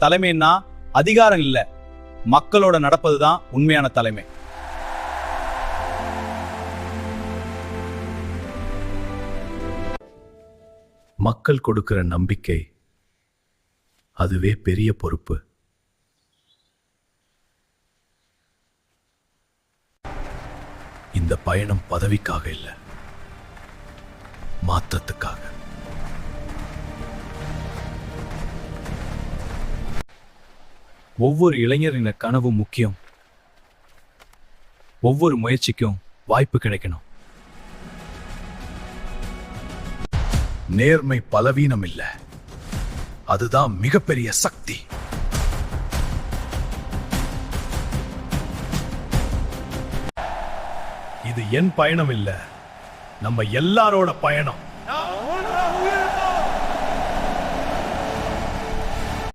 தலைமைன்னா அதிகாரம் இல்ல, மக்களோட நடப்பதுதான் உண்மையான தலைமை. மக்கள் கொடுக்கிற நம்பிக்கை அதுவே பெரிய பொறுப்பு. இந்த பயணம் பதவிக்காக இல்ல, மாற்றத்துக்காக. ஒவ்வொரு இளைஞரின் கனவும் முக்கியம். ஒவ்வொரு முயற்சிக்கும் வாய்ப்பு கிடைக்கணும். நேர்மை பலவீனம் இல்ல, அதுதான் மிகப்பெரிய சக்தி. இது என் பயணம் இல்ல, நம்ம எல்லாரோட பயணம்.